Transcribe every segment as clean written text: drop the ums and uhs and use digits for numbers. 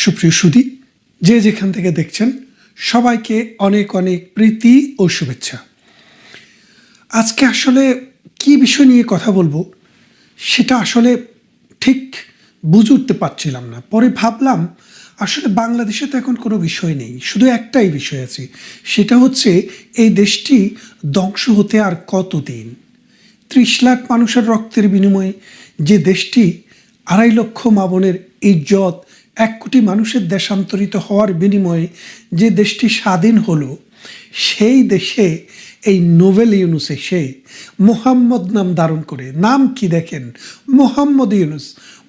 সুপ্রিয় সুধী, যে যেখান থেকে দেখছেন সবাইকে অনেক অনেক প্রীতি ও শুভেচ্ছা। আজকে আসলে কি বিষয় নিয়ে কথা বলবো সেটা আসলে ঠিক বুঝে উঠতে পারছিলাম না। পরে ভাবলাম আসলে বাংলাদেশে তো এখন কোনো বিষয় নেই, শুধু একটাই বিষয় আছে, সেটা হচ্ছে এই দেশটি ধ্বংস হতে আর কতদিন। ৩০ লাখ মানুষের রক্তের বিনিময়ে যে দেশটি ২.৫ লক্ষ মা বোনের ইজ্জত, ১ কোটি মানুষের দেশান্তরিত হওয়ার বিনিময়ে যে দেশটি স্বাধীন হলো, সেই দেশে এই নোবেল ইউনুস এসে মোহাম্মদ নাম ধারণ করে, নাম কি দেখেন, মোহাম্মদ ইউনুস।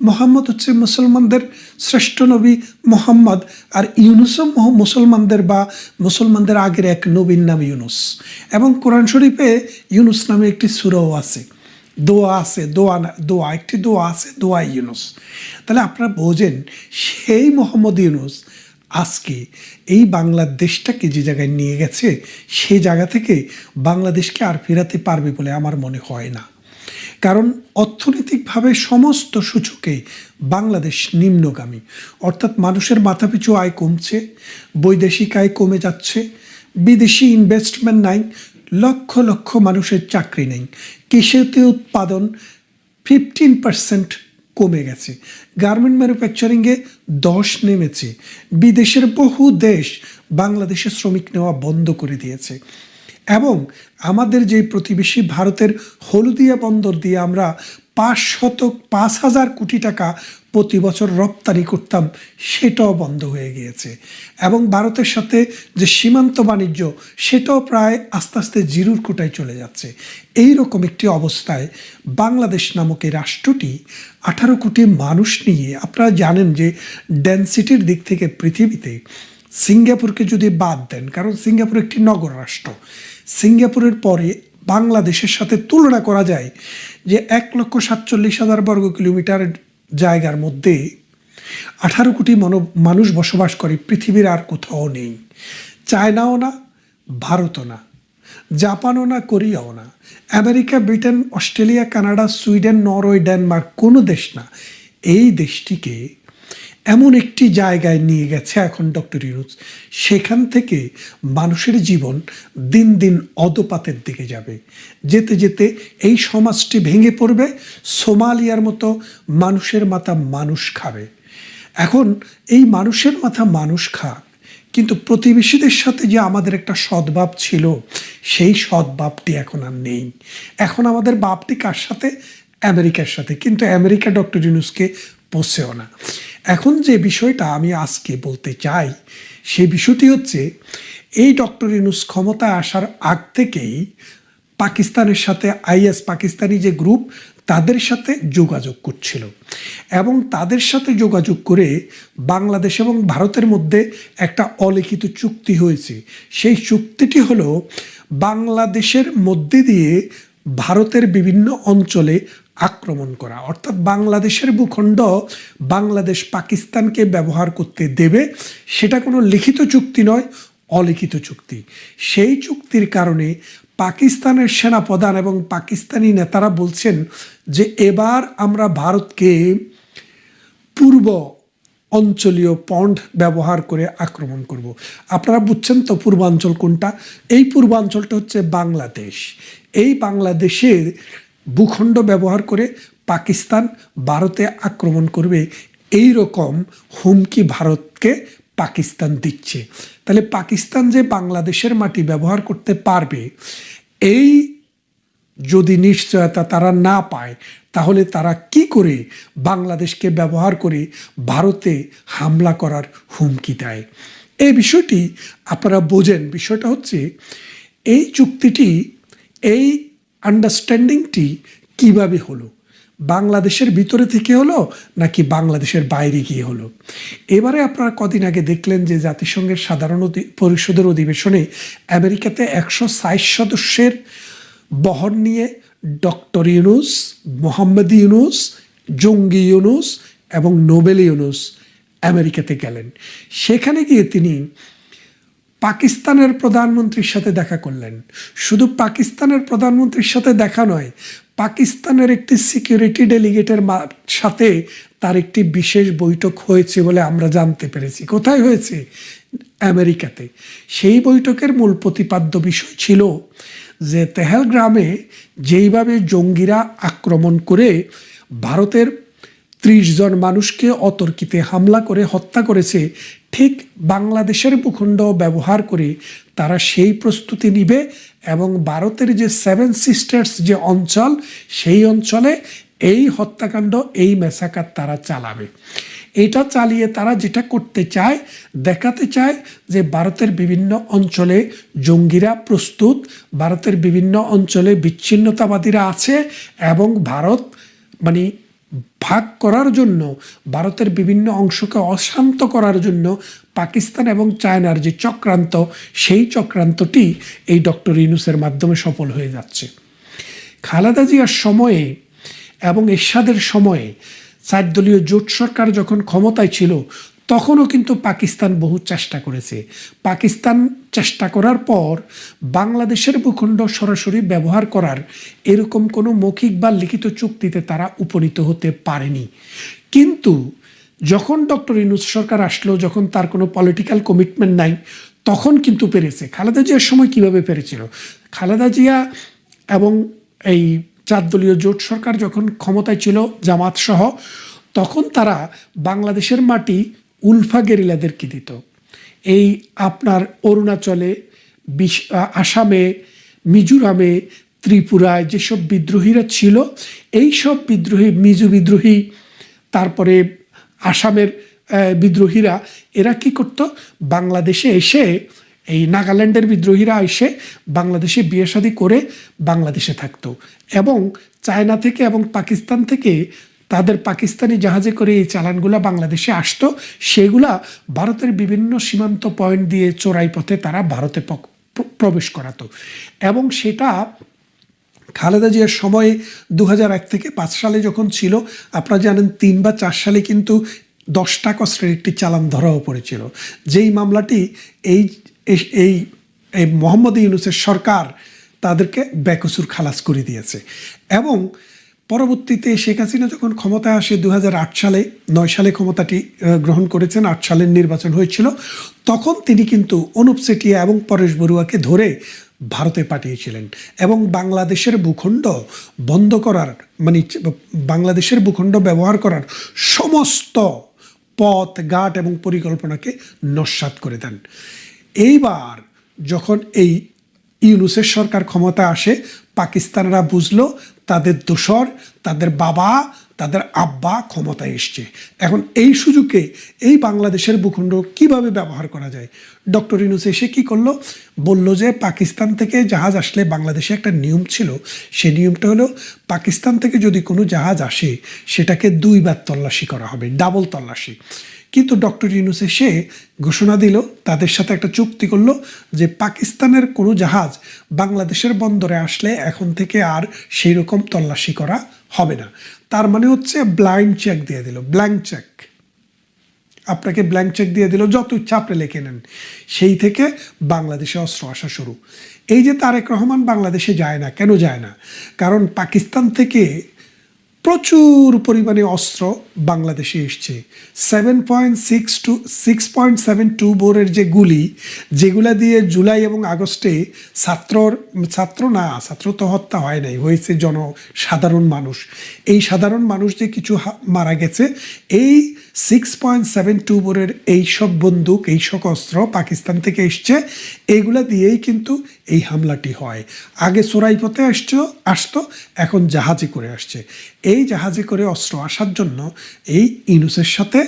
মোহাম্মদ হচ্ছে মুসলমানদের শ্রেষ্ঠ নবী মোহাম্মদ, আর ইউনুসও মুসলমানদের আগের এক নবীর নাম ইউনুস। এবং কোরআন শরীফে ইউনুস নামে একটি সূরাও আছে, দোয়া আছে, একটি দোয়া আছে, দোয়া ইউনুস। তাহলে আপনারা বোঝেন সেই মোহাম্মদ ইউনুস আজকে এই বাংলাদেশটাকে যে জায়গায় নিয়ে গেছে, সেই জায়গা থেকে বাংলাদেশকে আর ফেরাতে পারবে বলে আমার মনে হয় না। কারণ অর্থনৈতিকভাবে সমস্ত সূচকে বাংলাদেশ নিম্নগামী, অর্থাৎ মানুষের মাথাপিছু আয় কমছে, বৈদেশিক আয় কমে যাচ্ছে, বিদেশি ইনভেস্টমেন্ট নাই, লক্ষ লক্ষ মানুষের চাকরি নেই, কৃষিতে উৎপাদন 15% কমে গেছে, গার্মেন্ট ম্যানুফ্যাকচারিংয়ে 10 নেমেছে, বিদেশের বহু দেশ বাংলাদেশে শ্রমিক নেওয়া বন্ধ করে দিয়েছে। এবং আমাদের যে প্রতিবেশী ভারতের হলদিয়া বন্দর দিয়ে আমরা 5,000 কোটি টাকা প্রতি বছর রপ্তানি করতাম, সেটাও বন্ধ হয়ে গিয়েছে। এবং ভারতের সাথে যে সীমান্ত বাণিজ্য, সেটাও প্রায় আস্তে আস্তে জিরোর কোটায় চলে যাচ্ছে। এই রকম একটি অবস্থায় বাংলাদেশ নামক এই রাষ্ট্রটি 18 কোটি মানুষ নিয়ে, আপনারা জানেন যে ডেনসিটির দিক থেকে পৃথিবীতে সিঙ্গাপুরকে যদি বাদ দেন, কারণ সিঙ্গাপুর একটি নগর রাষ্ট্র, সিঙ্গাপুরের পরে বাংলাদেশের সাথে তুলনা করা যায় যে 1,47,000 বর্গ কিলোমিটার জায়গার মধ্যে 18 কোটি মানুষ বসবাস করে, পৃথিবীর আর কোথাও নেই। চায়নাও না, ভারতও না, জাপানও না, কোরিয়াও না, America, Britain, Australia, Canada, Sweden, Norway, Denmark কোনো দেশ না। এই দেশটিকে এমন একটি জায়গায় নিয়ে গেছে এখন ডক্টর ইউনুস, সেখান থেকে মানুষের জীবন দিন দিন অধঃপাতের দিকে যাবে। যেতে যেতে এই সমাজটি ভেঙে পড়বে, সোমালিয়ার মতো মানুষের মাথা মানুষ খাবে। এখন এই মানুষের মাথা মানুষ খাক, কিন্তু প্রতিবেশীদের সাথে যে আমাদের একটা সদ্ভাব ছিল, সেই সদ্ভাবটি এখন আর নেই। এখন আমাদের ভাবটি কার সাথে? আমেরিকার সাথে। কিন্তু আমেরিকা ডক্টর ইউনুসকে পোষেও না। এখন যে বিষয়টা আমি আজকে বলতে চাই, সেই বিষয়টি হচ্ছে এই ডক্টর ইউনুস ক্ষমতায় আসার আগ থেকেই পাকিস্তানের সাথে IS, পাকিস্তানি যে গ্রুপ, তাদের সাথে যোগাযোগ করছিল। এবং তাদের সাথে যোগাযোগ করে বাংলাদেশ এবং ভারতের মধ্যে একটা অলিখিত চুক্তি হয়েছে। সেই চুক্তিটি হলো বাংলাদেশের মধ্যে দিয়ে ভারতের বিভিন্ন অঞ্চলে আক্রমণ করা, অর্থাৎ বাংলাদেশের ভূখণ্ড বাংলাদেশ পাকিস্তানকে ব্যবহার করতে দেবে। সেটা কোনো লিখিত চুক্তি নয়, অলিখিত চুক্তি। সেই চুক্তির কারণে পাকিস্তানের সেনাপ্রধান এবং পাকিস্তানি নেতারা বলছেন যে এবার আমরা ভারতকে পূর্ব অঞ্চলীয় পন্ড ব্যবহার করে আক্রমণ করব। আপনারা বুঝছেন তো পূর্বাঞ্চল কোনটা? এই পূর্বাঞ্চলটা হচ্ছে বাংলাদেশ। এই বাংলাদেশের ভূখণ্ড ব্যবহার করে পাকিস্তান ভারতে আক্রমণ করবে, এই রকম হুমকি ভারতকে পাকিস্তান দিচ্ছে। তাহলে পাকিস্তান যে বাংলাদেশের মাটি ব্যবহার করতে পারবে, এই যদি নিশ্চয়তা তারা না পায়, তাহলে তারা কি করে বাংলাদেশকে ব্যবহার করে ভারতে হামলা করার হুমকি দেয়? এই বিষয়টি আপনারা বোঝেন। বিষয়টা হচ্ছে এই চুক্তিটি, এই আন্ডারস্ট্যান্ডিংটি কিভাবে হলো? বাংলাদেশের ভিতরে থেকে হলো নাকি বাংলাদেশের বাইরে গিয়ে হলো? এবারে আপনারা কদিন আগে দেখলেন যে জাতিসংঘের সাধারণ পরিষদের অধিবেশনে আমেরিকাতে 160 সদস্যের বহর নিয়ে ডক্টর ইউনুস, মোহাম্মদ ইউনুস, জঙ্গি ইউনুস এবং নোবেল ইউনুস আমেরিকাতে গেলেন। সেখানে গিয়ে তিনি পাকিস্তানের প্রধানমন্ত্রীর সাথে দেখা করলেন। শুধু পাকিস্তানের প্রধানমন্ত্রীর সাথে দেখা নয়, পাকিস্তানের একটি সিকিউরিটি ডেলিগেটের সাথে তার একটি বিশেষ বৈঠক হয়েছে বলে আমরা জানতে পেরেছি। কোথায় হয়েছে? আমেরিকাতে। সেই বৈঠকের মূল প্রতিপাদ্য বিষয় ছিল যে তেহলগ্রামে যেইভাবে জঙ্গিরা আক্রমণ করে ভারতের 30 জন মানুষকে অতর্কিতে হামলা করে হত্যা করেছে, ঠিক বাংলাদেশের ভূখণ্ড ব্যবহার করে তারা সেই প্রস্তুতি নিবে এবং ভারতের যে 7 সিস্টার্স যে অঞ্চল, সেই অঞ্চলে এই হত্যাকাণ্ড, এই ম্যাসাকার তারা চালাবে। এটা চালিয়ে তারা যেটা করতে চায়, দেখাতে চায় যে ভারতের বিভিন্ন অঞ্চলে জঙ্গিরা প্রস্তুত, ভারতের বিভিন্ন অঞ্চলে বিচ্ছিন্নতাবাদীরা আছে এবং ভারত মানে ভাগ করার জন্য, ভারতের বিভিন্ন অংশকে অশান্ত করার জন্য পাকিস্তান এবং চায়নার যে চক্রান্ত, সেই চক্রান্তটি এই ডক্টর ইউনূসের মাধ্যমে সফল হয়ে যাচ্ছে। খালেদা জিয়ার সময়ে এবং এরশাদের সময়ে 4 দলীয় জোট সরকার যখন ক্ষমতায় ছিল, তখনও কিন্তু পাকিস্তান বহু চেষ্টা করেছে। পাকিস্তান চেষ্টা করার পর বাংলাদেশের ভূখণ্ড সরাসরি ব্যবহার করার এরকম কোনো মৌখিক বা লিখিত চুক্তিতে তারা উপনীত হতে পারেনি। কিন্তু যখন ডক্টর ইউনূস সরকার আসলো, যখন তার কোনো পলিটিক্যাল কমিটমেন্ট নাই, তখন কিন্তু পেরেছে। খালেদা জিয়ার সময় কিভাবে পেরেছিল? খালেদা জিয়া এবং এই 4 দলীয় জোট সরকার যখন ক্ষমতায় ছিল জামাত সহ, তখন তারা বাংলাদেশের মাটি উলফা গেরিলাদেরকে দিত। এই আপনার অরুণাচলে, আসামে, মিজোরামে, ত্রিপুরায় যেসব বিদ্রোহীরা ছিল, এই সব বিদ্রোহী, মিজো বিদ্রোহী, তারপরে আসামের বিদ্রোহীরা, এরা কি করত? বাংলাদেশে এসে, এই নাগাল্যান্ডের বিদ্রোহীরা এসে বাংলাদেশে বিয়ে শাদী করে বাংলাদেশে থাকতো এবং চায়না থেকে এবং পাকিস্তান থেকে তাদের পাকিস্তানি জাহাজে করে এই চালানগুলা বাংলাদেশে আসতো। সেগুলা ভারতের বিভিন্ন সীমান্ত পয়েন্ট দিয়ে চোরাই পথে তারা ভারতে প্রবেশ করাতো এবং সেটা খালেদা জিয়ার সময়ে 2001 থেকে 5 সালে যখন ছিল, আপনারা জানেন 3 বা 4 সালে কিন্তু 10 টাকা অস্ত্রের একটি চালান ধরাও পড়েছিল, যেই মামলাটি এই এই মোহাম্মদ ইউনূসের সরকার তাদেরকে বেকসুর খালাস করে দিয়েছে। এবং পরবর্তীতে শেখ হাসিনা যখন ক্ষমতায় আসে 2008 সালে, 9 সালে ক্ষমতাটি গ্রহণ করেছেন, 8 সালের নির্বাচন হয়েছিল, তখন তিনি কিন্তু অনুপ চেটিয়া এবং পরেশ বড়ুয়াকে ধরে ভারতে পাঠিয়েছিলেন এবং বাংলাদেশের ভূখণ্ড বন্ধ করার, মানে বাংলাদেশের ভূখণ্ড ব্যবহার করার সমস্ত পথ ঘাট এবং পরিকল্পনাকে নস্যাৎ করে দেন। এইবার যখন এই ইউনূসের সরকার ক্ষমতায় আসে, পাকিস্তানরা বুঝলো তাদের দোসর, তাদের বাবা, তাদের আব্বা ক্ষমতায় এসছে। এখন এই সুযোগে এই বাংলাদেশের ভূখণ্ড কিভাবে ব্যবহার করা যায়, ডক্টর ইউনূস এসে কী করলো? বলল যে পাকিস্তান থেকে জাহাজ আসলে, বাংলাদেশে একটা নিয়ম ছিল, সেই নিয়মটা হলো পাকিস্তান থেকে যদি কোনো জাহাজ আসে সেটাকে 2 বার তল্লাশি করা হবে, ডাবল তল্লাশি। কিন্তু ডক্টর ইউনূস এসে ঘোষণা দিল, তাদের সাথে একটা চুক্তি করলো যে পাকিস্তানের কোনো জাহাজ বাংলাদেশের বন্দরে আসলে এখন থেকে আর সেই রকম তল্লাশি করা হবে না। তার মানে হচ্ছে ব্লাইন্ড চেক দিয়ে দিল, ব্ল্যাঙ্ক চেক। আপনাকে ব্ল্যাঙ্ক চেক দিয়ে দিল, যত ইচ্ছা আপনি লিখে নেন। সেই থেকে বাংলাদেশে অস্ত্র আসা শুরু। এই যে তারেক রহমান বাংলাদেশে যায় না, কেন যায় না? কারণ পাকিস্তান থেকে প্রচুর পরিমাণে অস্ত্র বাংলাদেশে এসছে। 6.72 বোরের যে গুলি, যেগুলা দিয়ে জুলাই এবং আগস্টে ছাত্র তো হত্যা হয় নাই, হয়েছে সাধারণ মানুষ। এই সাধারণ মানুষ যে কিছু মারা গেছে, এই 6.72 বোরের এই সব বন্দুক, এই সব অস্ত্র পাকিস্তান থেকে এসছে। এইগুলা দিয়েই কিন্তু এই হামলাটি হয়। আগে চোরাই পথে আসতো, এখন জাহাজে করে আসছে। এই জাহাজে করে অস্ত্র আসার জন্য এই ইউনূসের সাথে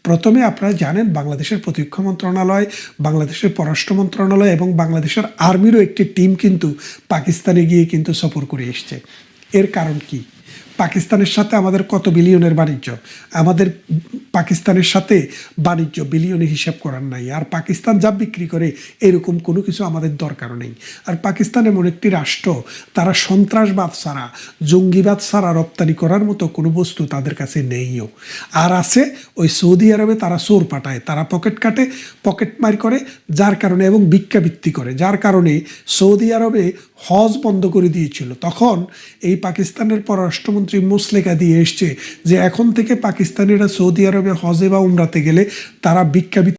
প্রথমে আপনারা জানেন বাংলাদেশের প্রতিরক্ষা মন্ত্রণালয়, বাংলাদেশের পররাষ্ট্র মন্ত্রণালয় এবং বাংলাদেশের আর্মিরও একটি টিম কিন্তু পাকিস্তানে গিয়ে কিন্তু সফর করে এসছে। এর কারণ কি? পাকিস্তানের সাথে আমাদের কত বিলিয়নের বাণিজ্য, আমাদের পাকিস্তানের সাথে বাণিজ্য বিলিয়নে হিসাব করার নাই। আর পাকিস্তান যা বিক্রি করে এরকম কোনো কিছু আমাদের দরকারও নেই। আর পাকিস্তান এমন একটি রাষ্ট্র, তারা সন্ত্রাসবাদ ছাড়া, জঙ্গিবাদ ছাড়া রপ্তানি করার মতো কোনো বস্তু তাদের কাছে নেইও। আর আছে ওই সৌদি আরবে তারা চোর পাঠায়, তারা পকেট কাটে, পকেট মার করে, যার কারণে এবং ভিক্ষাবৃত্তি করে, যার কারণে সৌদি আরবে হজ বন্ধ করে দিয়েছিল। তখন এই পাকিস্তানের পররাষ্ট্রমন্ত্রী মুসলেকা দিয়ে এসছে যে এখন থেকে পাকিস্তানিরা সৌদি আরবে হজে বা উমরাতে গেলে তারা ভিক্ষাবৃত্তি